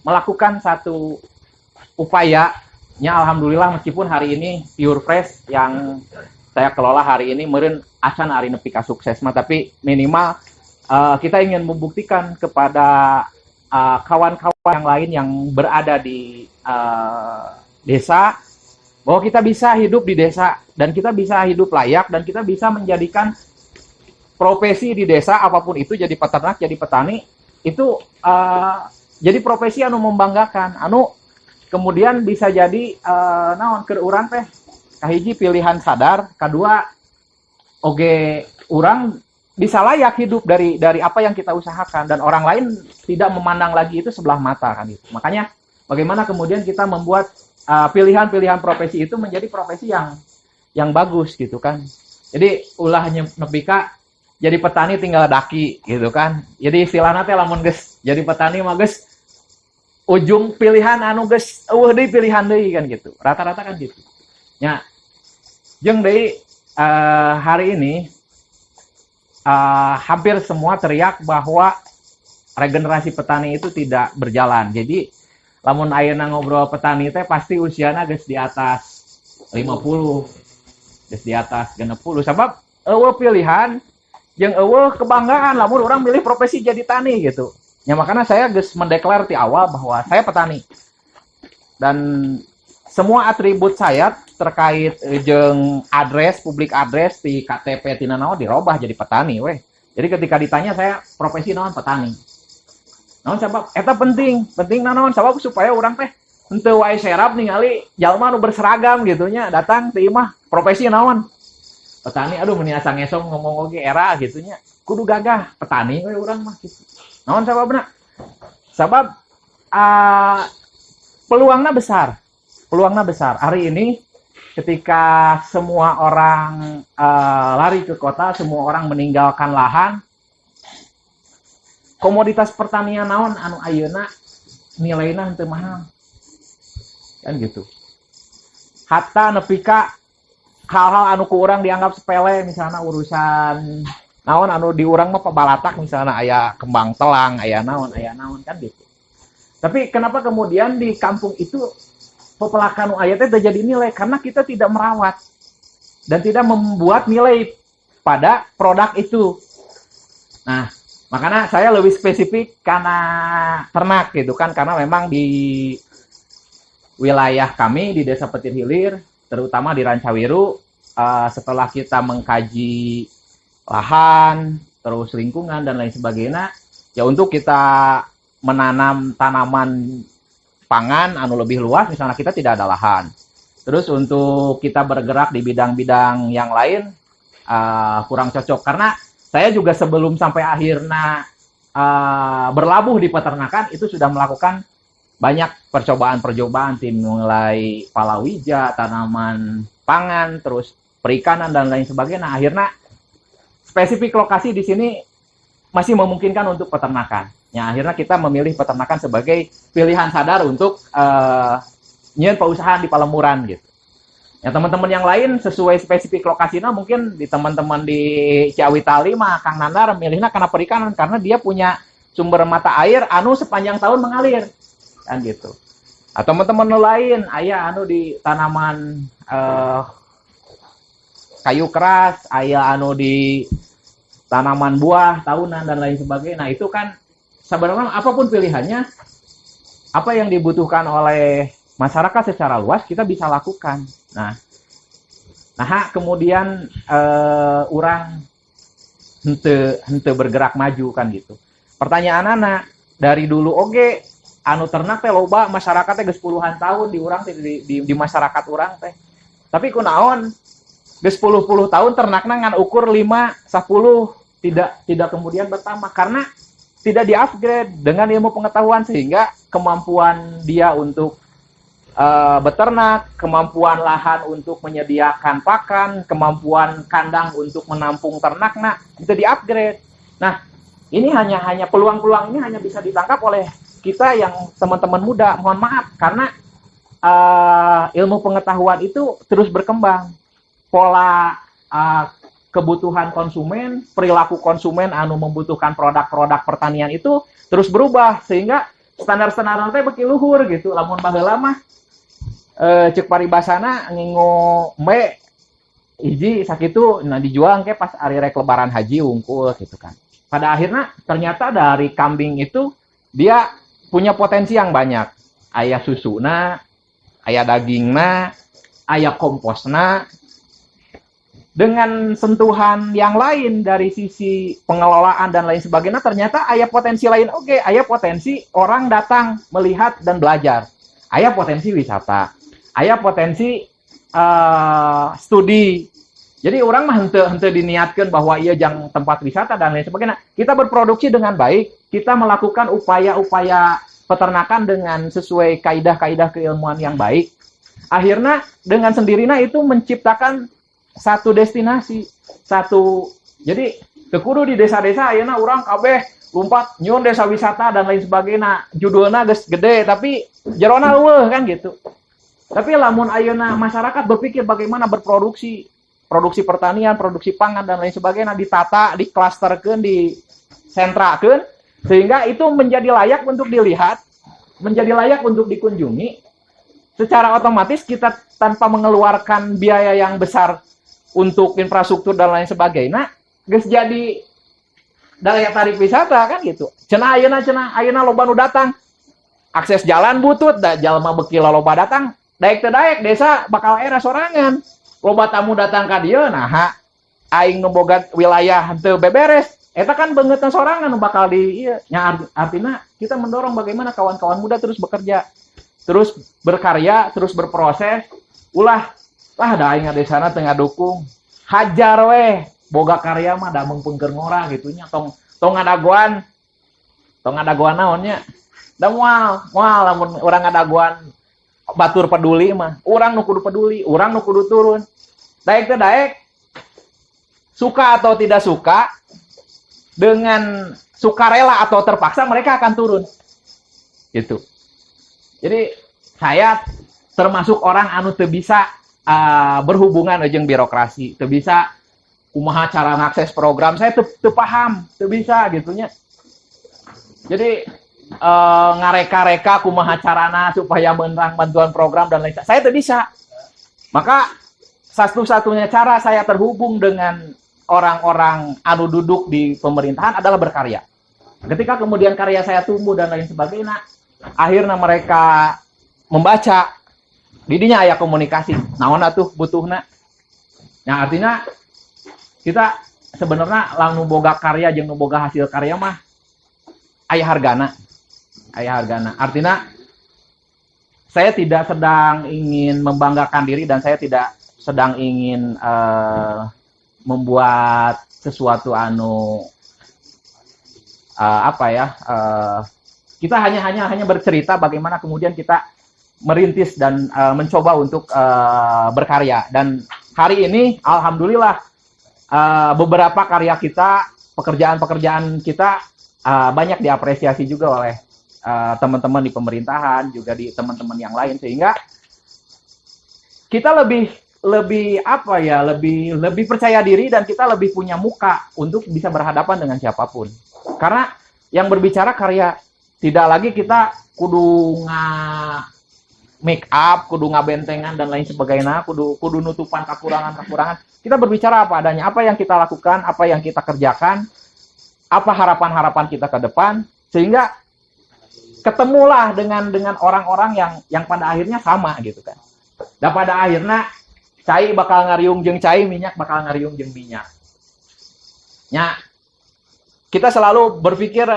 melakukan satu upayanya. Alhamdulillah meskipun hari ini Pure Fresh yang saya kelola hari ini meureun acan ari nepi ka sukses mah, tapi minimal kita ingin membuktikan kepada kawan-kawan yang lain yang berada di desa bahwa kita bisa hidup di desa dan kita bisa hidup layak dan kita bisa menjadikan profesi di desa apapun itu, jadi peternak, jadi petani itu jadi profesi anu membanggakan, anu kemudian bisa jadi naon keur urang teh kahiji pilihan sadar, kedua oge urang bisa layak hidup dari apa yang kita usahakan dan orang lain tidak memandang lagi itu sebelah mata kan itu. Makanya bagaimana kemudian kita membuat pilihan-pilihan profesi itu menjadi profesi yang bagus gitu kan. Jadi ulahnya nepi ka jadi petani tinggal daki gitu kan. Jadi istilahna teh lamun geus jadi petani mah geus ujung pilihan anu geus eueuh deui pilihan deui kan gitu. Rata-rata kan gitu. Nya jeung deui hari ini hampir semua teriak bahwa regenerasi petani itu tidak berjalan. Jadi lamun ayeuna ngobrol petani teh pasti usiana geus di atas 50, geus di atas 60 sabab eueuh pilihan jeung eueuh kebanggaan lamun urang milih profesi jadi tani gitu. Ya makanya saya geus mendeklar di awal bahwa saya petani. Dan semua atribut saya terkait jeung publik address di KTP tina naon dirobah jadi petani weh. Jadi ketika ditanya saya profesi naon petani. Naon sabab eta penting naon sabab supaya urang teh henteu wae serap ningali jalma nu berseragam gitu nya datang teh imah profesi naon? Petani. Aduh mun asa ngesong ngomong oge era gitu nya. Kudu gagah petani we urang mah gitu. Naon sababna? Sabab peluangna besar. Hari ini ketika semua orang lari ke kota, semua orang meninggalkan lahan, komoditas pertanian naon anu ayeuna nilaina henteu mahal. Kan gitu. Hatta nepi ka hal-hal anu ku urang dianggap sepele, misalnya urusan naon anu di urang mah pabalatak, misalnya aya kembang telang, aya naon kan gitu. Tapi kenapa kemudian di kampung itu pepelakan aya teh terjadi nilai? Karena kita tidak merawat dan tidak membuat nilai pada produk itu. Nah, makanya saya lebih spesifik karena ternak gitu kan, karena memang di wilayah kami di Desa Petir Hilir, terutama di Rancawiru, setelah kita mengkaji lahan, terus lingkungan dan lain sebagainya, ya untuk kita menanam tanaman pangan anu lebih luas, misalnya kita tidak ada lahan. Terus untuk kita bergerak di bidang-bidang yang lain kurang cocok, karena saya juga sebelum sampai akhirnya berlabuh di peternakan itu sudah melakukan banyak percobaan mulai palawija, tanaman pangan, terus perikanan dan lain sebagainya. Nah, akhirnya spesifik lokasi di sini masih memungkinkan untuk peternakan. Ya, akhirnya kita memilih peternakan sebagai pilihan sadar untuk nyeun pausahaan di Palemuran gitu. Ya, teman-teman yang lain sesuai spesifik lokasinya mungkin di teman-teman di Ciawitali mah Kang Nandar milihnya karena perikanan karena dia punya sumber mata air anu sepanjang tahun mengalir. Kan gitu. Atau teman-teman lain aya anu di tanaman kayu keras, aya anu di tanaman buah tahunan dan lain sebagainya. Nah, itu kan sebenarnya apapun pilihannya, apa yang dibutuhkan oleh masyarakat secara luas kita bisa lakukan. Nah kemudian orang hente bergerak maju kan gitu. Pertanyaan anak dari dulu oge anu ternak teh loba masyarakat teh geus puluhan tahun di urang teh di masyarakat urang teh. Tapi kunaon geus 10 tahun ternakna ngan ukur 5 10 tidak kemudian bertambah karena tidak di-upgrade dengan ilmu pengetahuan sehingga kemampuan dia untuk beternak, kemampuan lahan untuk menyediakan pakan, kemampuan kandang untuk menampung ternakna bisa di-upgrade. Nah, ini hanya peluang-peluang ini hanya bisa ditangkap oleh kita yang teman-teman muda. Mohon maaf karena ilmu pengetahuan itu terus berkembang. Pola kebutuhan konsumen, perilaku konsumen anu membutuhkan produk-produk pertanian itu terus berubah sehingga standar-standar teh beki luhur gitu. Lamun baheula mah cek paribasana ngingo mbe hiji sakitu nah dijual ke pas ari rek lebaran haji wungkul gitu kan. Pada akhirnya ternyata dari kambing itu dia punya potensi yang banyak. Aya susuna, aya dagingna, aya komposna. Dengan sentuhan yang lain dari sisi pengelolaan dan lain sebagainya, ternyata aya potensi lain. Oke, aya potensi orang datang melihat dan belajar. Aya potensi wisata. Aya potensi studi. Jadi orang mah henteu diniatkan bahwa ia jang tempat wisata dan lain sebagainya. Kita berproduksi dengan baik, kita melakukan upaya-upaya peternakan dengan sesuai kaidah-kaidah keilmuan yang baik. Akhirnya dengan sendirinya itu menciptakan satu destinasi, satu. Jadi tekudu di desa-desa ayeuna urang kabeh lumpat nyun desa wisata dan lain sebagainya. Judulna geus gede tapi jerona eueuh kan gitu. Tapi lamun ayeuna masyarakat berpikir bagaimana berproduksi, produksi pertanian, produksi pangan dan lain sebagainya ditata, diklasterkeun, disentrakeun sehingga itu menjadi layak untuk dilihat, menjadi layak untuk dikunjungi. Secara otomatis kita tanpa mengeluarkan biaya yang besar untuk infrastruktur dan lain sebagainya, geus jadi daya tarik wisata kan gitu. Cenah ayeuna loba nu datang. Akses jalan butut da jalma beki loba datang, daek teu daek desa bakal era sorangan. Loba tamu datang ka dieu nah aing nu boga wilayah henteu beberes eta kan beungeutna sorangan nu bakal di ieu nya artina kita mendorong bagaimana kawan-kawan muda terus bekerja, terus berkarya, terus berproses. Ulah da aing desana teu ngadukung. Hajar weh, boga karya mah da meungpeungkeun ngora gitu nya tong ngadagoan naon nya. Da moal lamun urang ngadagoan batur peduli mah, urang nu kudu peduli, urang nu kudu turun. Daek teh daek, suka atau tidak suka, dengan sukarela atau terpaksa mereka akan turun. Gitu. Jadi saya termasuk orang anu teu bisa berhubungan jeung birokrasi, teu bisa kumaha cara ngakses program, saya teu paham, teu bisa gitunya. Jadi ngareka-reka kumaha carana supaya menerang bantuan program dan lain sebagainya. Saya tidak bisa. Maka satu-satunya cara saya terhubung dengan orang-orang anu duduk di pemerintahan adalah berkarya. Ketika kemudian karya saya tumbuh dan lain sebagainya, akhirnya mereka membaca, didinya aya komunikasi. Naon atuh butuhna. Yang artinya kita sebenarnya lamun boga karya jeung nu boga hasil karya mah aya hargana. Artinya saya tidak sedang ingin membanggakan diri dan saya tidak sedang ingin membuat sesuatu anu kita hanya bercerita bagaimana kemudian kita merintis dan mencoba untuk berkarya. Dan hari ini alhamdulillah beberapa karya kita, pekerjaan-pekerjaan kita banyak diapresiasi juga oleh teman-teman di pemerintahan, juga di teman-teman yang lain, sehingga kita lebih percaya diri dan kita lebih punya muka untuk bisa berhadapan dengan siapapun. Karena yang berbicara karya, tidak lagi kita kudu make up, kudu ngabentengan dan lain sebagainya, kudu nutupan kekurangan. Kita berbicara apa adanya, apa yang kita lakukan, apa yang kita kerjakan, apa harapan-harapan kita ke depan, sehingga ketemulah dengan orang-orang yang pada akhirnya sama gitu kan. Dan pada akhirnya cai bakal ngariung jeung cai, minyak bakal ngariung jeung minyak. Nya kita selalu berpikir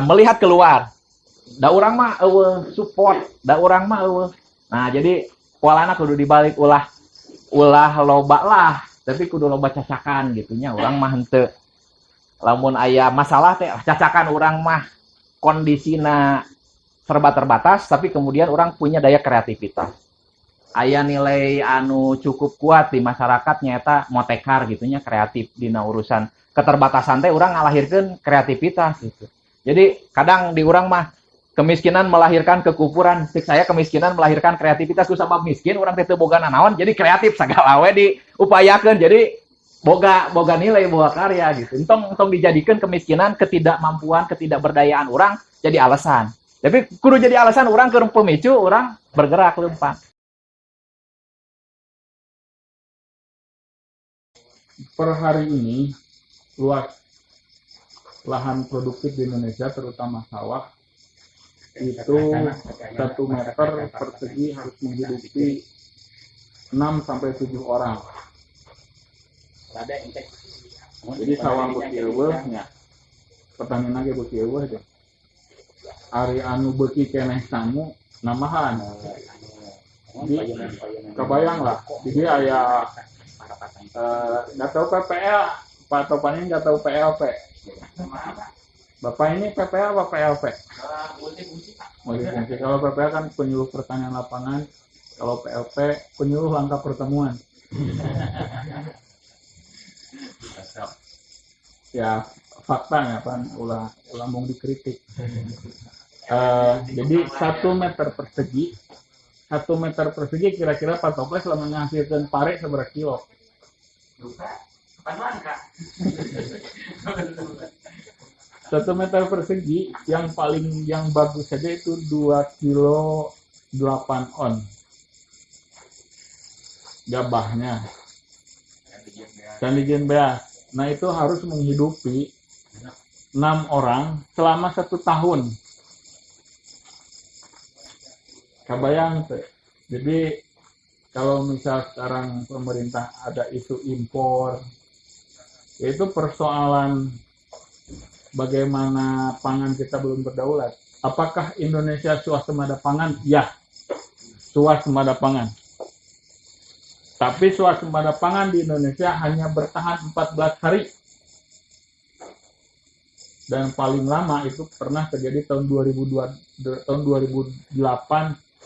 melihat keluar. Da urang mah support, da urang mah Nah, jadi polana kudu dibalik ulah loba lah, tapi kudu loba cacakan gitu nya. Urang mah henteu. Lamun aya masalah teh cacakan urang mah kondisina serba terbatas, tapi kemudian orang punya daya kreativitas. Aya nilai anu cukup kuat di masyarakat nyata motekar gitunya, kreatif dina urusan keterbatasan teh urang ngalahirkeun kreativitas gitu. Jadi kadang di urang mah kemiskinan melahirkan kekufuran, cek saya kemiskinan melahirkan kreativitas ku sabab miskin urang teh teu boga nanaon, jadi kreatif sagala we diupayakeun. Jadi boga nilai, boga karya gitu. Entong dijadikan kemiskinan, ketidakmampuan, ketidakberdayaan orang jadi alasan. Tapi kudu jadi alasan orang ke pemicu orang bergerak lempang. Per hari ini luas lahan produktif di Indonesia terutama sawah itu 1 meter persegi harus menghidupi 6 sampai 7 orang. Jadi sawah beuki eueuh nya. Pertanyaan lagi beuki eueuh deh. Ari anu beuki keneh sangu namahan. Jadi kebayang lah. Jadi aya nggak tahu PPL, Pak Topan ini nggak tahu PLP. Bapak ini PPL apa PLP? Multifungsi. Kalau PPL kan penyuluh pertanian lapangan, kalau PLP penyuluh langkah pertemuan. Ya faktanya kan ulah mau dikritik. Jadi 1 meter persegi, 1 meter persegi kira-kira Pak Toples selama menghasilkan pare seberapa kilo? 1 meter persegi yang bagus saja itu 2 kilo 8 on gabahnya dan dijen beas. Nah itu harus menghidupi 6 orang selama 1 tahun. Kebayang tuh. Jadi kalau misal sekarang pemerintah ada isu impor, yaitu persoalan bagaimana pangan kita belum berdaulat. Apakah Indonesia swasembada pangan? Ya, swasembada pangan. Tapi swasembada pangan di Indonesia hanya bertahan 14 hari. Dan paling lama itu pernah terjadi tahun 2008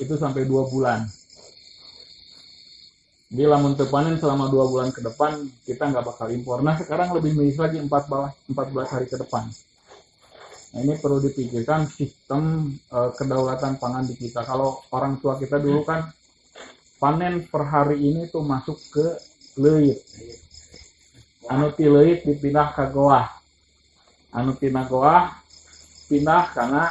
itu sampai 2 bulan. Di lamun panen selama 2 bulan ke depan kita nggak bakal impor. Nah sekarang lebih miris lagi 14 hari ke depan. Nah, ini perlu dipikirkan sistem kedaulatan pangan di kita. Kalau orang tua kita dulu kan panen per hari ini tuh masuk ke leuit. Anu ti leuit dipindah ke goah. Anu tina goah pindah karena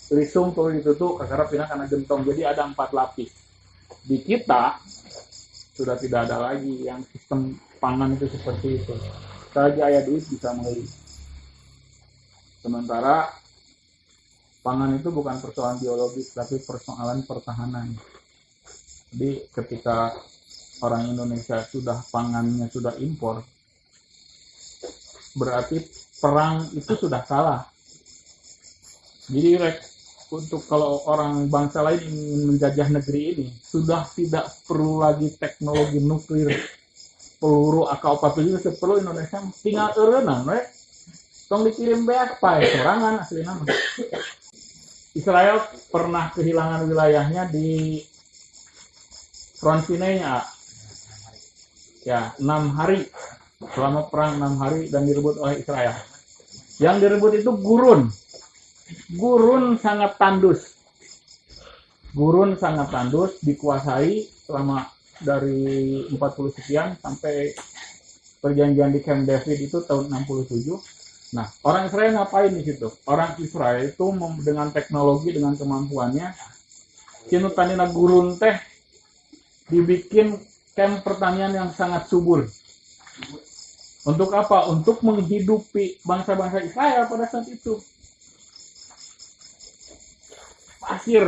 risung perlu ditutup karena pindah karena gentong. Jadi ada 4 lapis. Di kita sudah tidak ada lagi yang sistem pangan itu seperti itu. Selagi ayah duit bisa membeli. Sementara pangan itu bukan persoalan biologis tapi persoalan pertahanan. Jadi ketika orang Indonesia sudah pangannya sudah impor, berarti perang itu sudah kalah. Jadi untuk kalau orang bangsa lain ingin menjajah negeri ini, sudah tidak perlu lagi teknologi nuklir, peluru atau apa itu perlu Indonesia tinggal eureunang we. Tong dikirim beas pae sorangan asli nama. Israel pernah kehilangan wilayahnya di Front Sinai-nya. Ya, 6 hari. Selama perang 6 hari dan direbut oleh Israel. Yang direbut itu gurun. Gurun sangat tandus. Gurun sangat tandus dikuasai selama dari 40 sekian sampai perjanjian di Camp David itu tahun 67. Nah, orang Israel ngapain di situ? Orang Israel itu dengan teknologi, dengan kemampuannya, kinu tanina gurun teh dibikin camp pertanian yang sangat subur. Untuk apa? Untuk menghidupi bangsa-bangsa Israel pada saat itu. Pasir.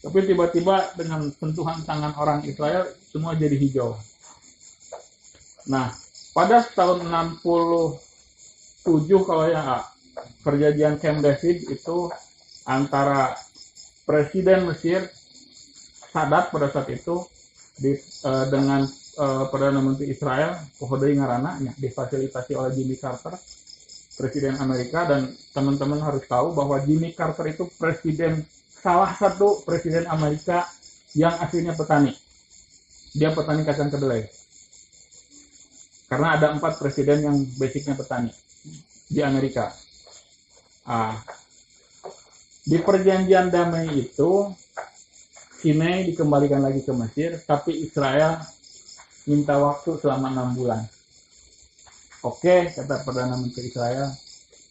Tapi tiba-tiba dengan sentuhan tangan orang Israel, semua jadi hijau. Nah, pada tahun 67 kalau ya perjanjian Camp David itu antara Presiden Mesir Sadat pada saat itu dengan Perdana Menteri Israel Pohodei Ngarana difasilitasi oleh Jimmy Carter, Presiden Amerika. Dan teman-teman harus tahu bahwa Jimmy Carter itu salah satu Presiden Amerika yang aslinya petani. Dia petani kacang kedelai. Karena ada 4 presiden yang basicnya petani di Amerika. Di perjanjian damai itu Sinai dikembalikan lagi ke Mesir, tapi Israel minta waktu selama 6 bulan. Oke, kata Perdana Menteri Israel,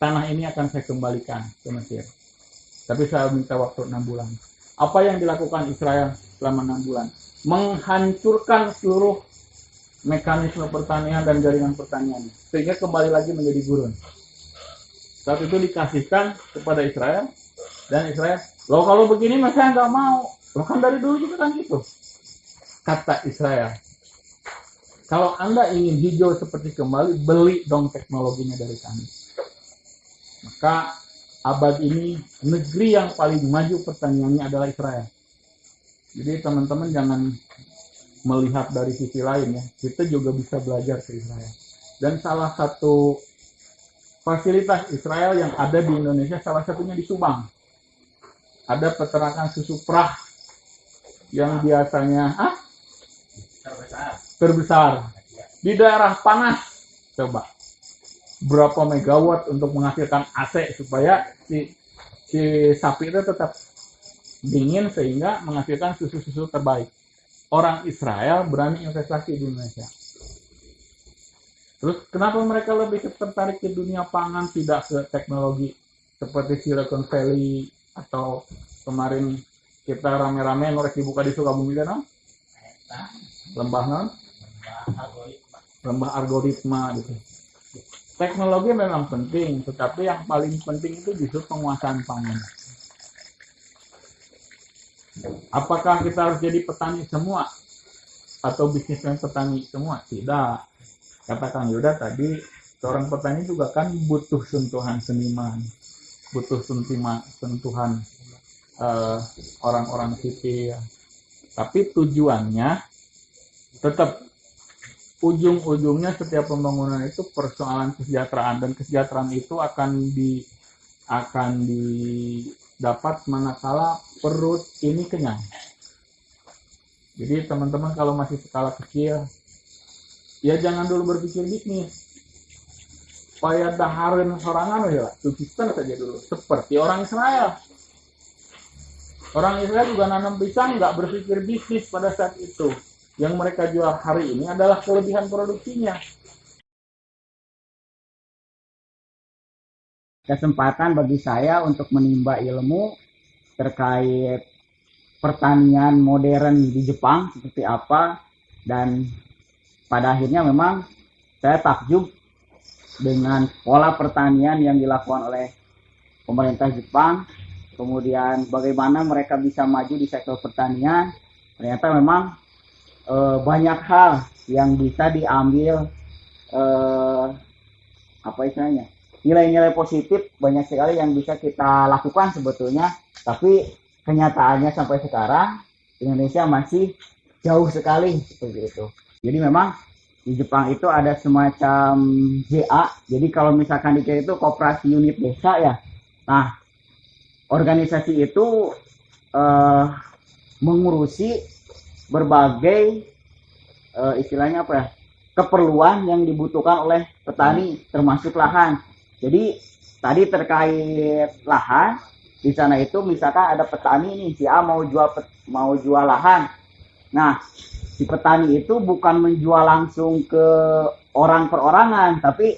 tanah ini akan saya kembalikan ke Mesir. Tapi saya minta waktu 6 bulan. Apa yang dilakukan Israel selama 6 bulan? Menghancurkan seluruh mekanisme pertanian dan jaringan pertanian. Sehingga kembali lagi menjadi gurun. Saat itu dikasihkan kepada Israel. Dan Israel, loh kalau begini mas saya nggak mau. Loh kan dari dulu juga kan gitu. Kata Israel, kalau Anda ingin hijau seperti kembali, beli dong teknologinya dari kami. Maka abad ini negeri yang paling maju pertaniannya adalah Israel. Jadi teman-teman jangan melihat dari sisi lain ya. Kita juga bisa belajar ke Israel. Dan salah satu fasilitas Israel yang ada di Indonesia salah satunya di Subang. Ada peternakan susu perah yang biasanya terbesar di daerah panas. Coba berapa megawatt untuk menghasilkan AC supaya si sapi itu tetap dingin sehingga menghasilkan susu-susu terbaik. Orang Israel berani investasi di Indonesia. Terus kenapa mereka lebih tertarik ke dunia pangan, tidak ke teknologi seperti Silicon Valley atau kemarin kita rame-rame norek dibuka di Sukabumi kan? Lembah non? Lembah algoritma gitu. Teknologi memang penting, tetapi yang paling penting itu justru penguasaan pangan. Apakah kita harus jadi petani semua? Atau bisnismen petani semua? Tidak. Kata Kang Yuda tadi, seorang petani juga kan butuh sentuhan seniman, butuh sentuhan orang-orang sipil. Tapi tujuannya tetap ujung-ujungnya setiap pembangunan itu persoalan kesejahteraan, dan kesejahteraan itu akan didapat manakala perut ini kenyang. Jadi teman-teman kalau masih skala kecil, ya jangan dulu berpikir bisnis. Supaya dahareun sorangan ya, subsisten saja dulu. Seperti orang Israel. Orang Israel juga nanam pisang, nggak berpikir bisnis pada saat itu. Yang mereka jual hari ini adalah kelebihan produksinya. Kesempatan bagi saya untuk menimba ilmu terkait pertanian modern di Jepang seperti apa, dan pada akhirnya memang saya takjub dengan pola pertanian yang dilakukan oleh pemerintah Jepang, kemudian bagaimana mereka bisa maju di sektor pertanian. Ternyata memang banyak hal yang bisa diambil nilai-nilai positif banyak sekali yang bisa kita lakukan sebetulnya, tapi kenyataannya sampai sekarang Indonesia masih jauh sekali seperti itu. Jadi memang di Jepang itu ada semacam JA, jadi kalau misalkan dikira itu koperasi unit desa ya. Nah, organisasi itu mengurusi berbagai istilahnya keperluan yang dibutuhkan oleh petani, termasuk lahan. Jadi tadi terkait lahan, di sana itu misalkan ada petani nih, si A mau jual lahan. Nah, si petani itu bukan menjual langsung ke orang perorangan, tapi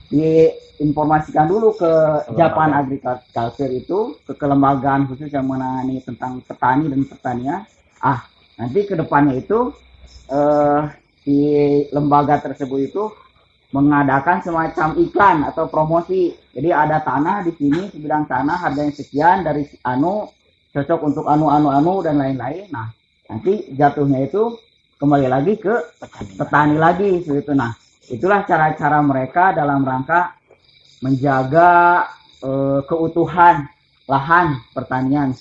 diinformasikan dulu ke Japan Agriculture itu, ke kelembagaan khusus yang menangani tentang petani dan pertanian. Nanti ke depannya itu di lembaga tersebut itu mengadakan semacam iklan atau promosi. Jadi ada tanah di sini, sebidang tanah harganya sekian dari cocok untuk dan lain-lain. Nah, nanti jatuhnya itu kembali lagi ke petani lagi seperti itu. Nah, itulah cara-cara mereka dalam rangka menjaga keutuhan lahan pertanian.